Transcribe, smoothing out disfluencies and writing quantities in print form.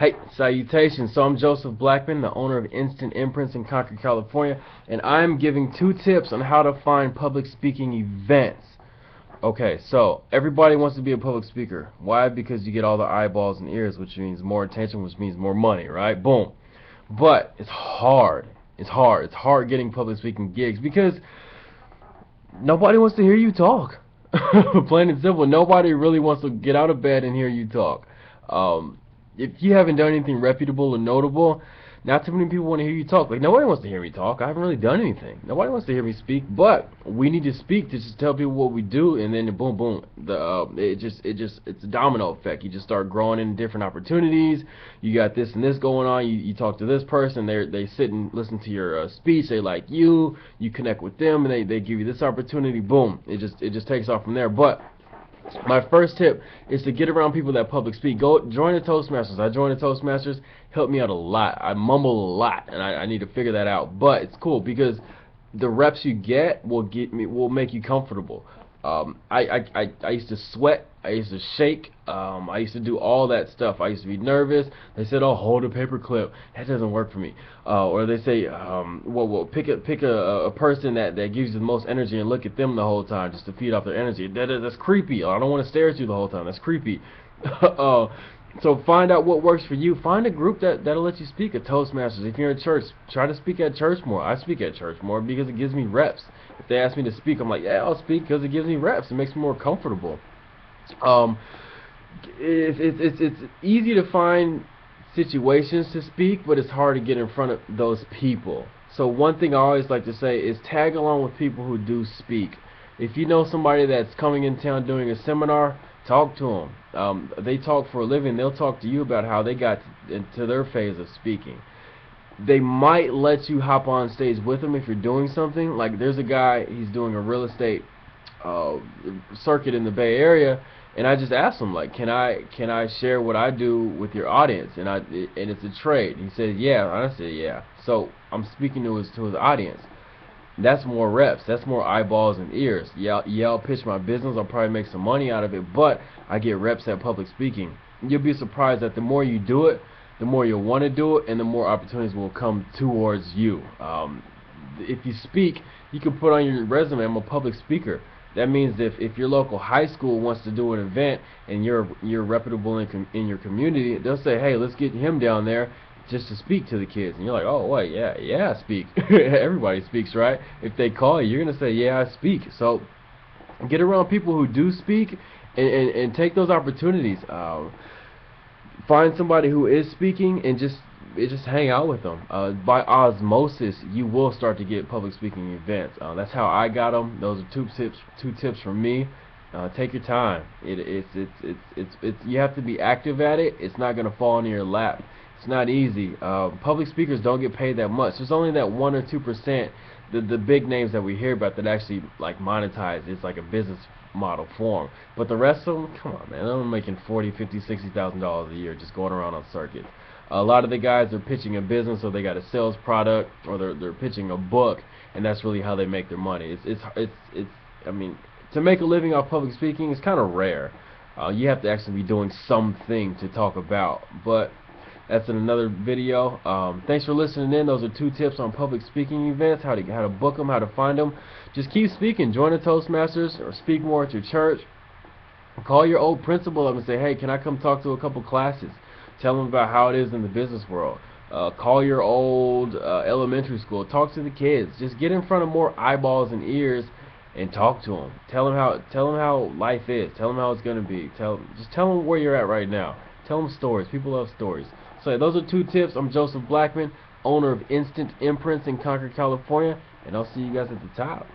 Hey, salutations. So I'm Joseph Blackman, the owner of Instant Imprints in Concord, California, and I'm giving 2 tips on how to find public speaking events. Okay, so everybody wants to be a public speaker. Why? Because you get all the eyeballs and ears, which means more attention, which means more money, right? Boom. But it's hard. It's hard. It's hard getting public speaking gigs because nobody wants to hear you talk. Plain and simple. Nobody really wants to get out of bed and hear you talk. If you haven't done anything reputable or notable, not too many people want to hear you talk. Like, nobody wants to hear me talk. I haven't really done anything. Nobody wants to hear me speak, but we need to speak to just tell people what we do, and then boom, boom. It's a domino effect. You just start growing in different opportunities. You got this and this going on. You talk to this person. They sit and listen to your speech. They like you. You connect with them, and they give you this opportunity. Boom. It just takes off from there. But my first tip is to get around people that public speak. Go join the Toastmasters. I joined the Toastmasters. Helped me out a lot. I mumble a lot, and I need to figure that out. But it's cool because the reps you get will make you comfortable. I used to sweat. I used to shake. I used to do all that stuff. I used to be nervous. They said, "Oh, hold a paper clip." That doesn't work for me. Or they say, "Well, pick a person that gives you the most energy and look at them the whole time just to feed off their energy." That's creepy. I don't want to stare at you the whole time. That's creepy. So find out what works for you. Find a group that'll let you speak at Toastmasters. If you're in church, try to speak at church more. I speak at church more because it gives me reps. If they ask me to speak, I'm like, yeah, I'll speak because it gives me reps. It makes me more comfortable. It's easy to find situations to speak, but it's hard to get in front of those people. So one thing I always like to say is tag along with people who do speak. If you know somebody that's coming in town doing a seminar, talk to them. They talk for a living. They'll talk to you about how they got into their phase of speaking. They might let you hop on stage with them if you're doing something. Like there's a guy, he's doing a real estate circuit in the Bay Area, and I just asked him, like, can I share what I do with your audience? And it's a trade. He said, yeah. And I said, yeah. So I'm speaking to his audience. That's more reps. That's more eyeballs and ears. Yeah, I'll pitch my business. I'll probably make some money out of it, but I get reps at public speaking. You'll be surprised that the more you do it, the more you'll want to do it, and the more opportunities will come towards you. If you speak, you can put on your resume, I'm a public speaker. That means if your local high school wants to do an event and you're reputable in your community, they'll say, hey, let's get him down there just to speak to the kids. And you're like, oh, wait, yeah, I speak. Everybody speaks, right? If they call you, you're going to say, yeah, I speak. So get around people who do speak and take those opportunities. Find somebody who is speaking and just hang out with them. By osmosis, you will start to get public speaking events. That's how I got them. Those are two tips from me. Take your time. You have to be active at it. It's not going to fall into your lap. It's not easy. Public speakers don't get paid that much. There's only that 1 or 2%, the big names that we hear about that actually like monetize. It's like a business model form. But the rest of them, come on, man, they're making $40,000, $50,000, $60,000 a year just going around on circuits. A lot of the guys are pitching a business, or they got a sales product, or they're pitching a book, and that's really how they make their money. I mean, to make a living off public speaking is kind of rare. You have to actually be doing something to talk about, but that's in another video. Thanks for listening in. Those are 2 tips on public speaking events, how to book them, how to find them. Just keep speaking. Join the Toastmasters or speak more at your church. Call your old principal up and say, hey, can I come talk to a couple classes? Tell them about how it is in the business world. Call your old elementary school. Talk to the kids. Just get in front of more eyeballs and ears and talk to them. Tell them how life is. Tell them how it's going to be. Just tell them where you're at right now. Tell them stories. People love stories. So those are 2 tips. I'm Joseph Blackman, owner of Instant Imprints in Concord, California, and I'll see you guys at the top.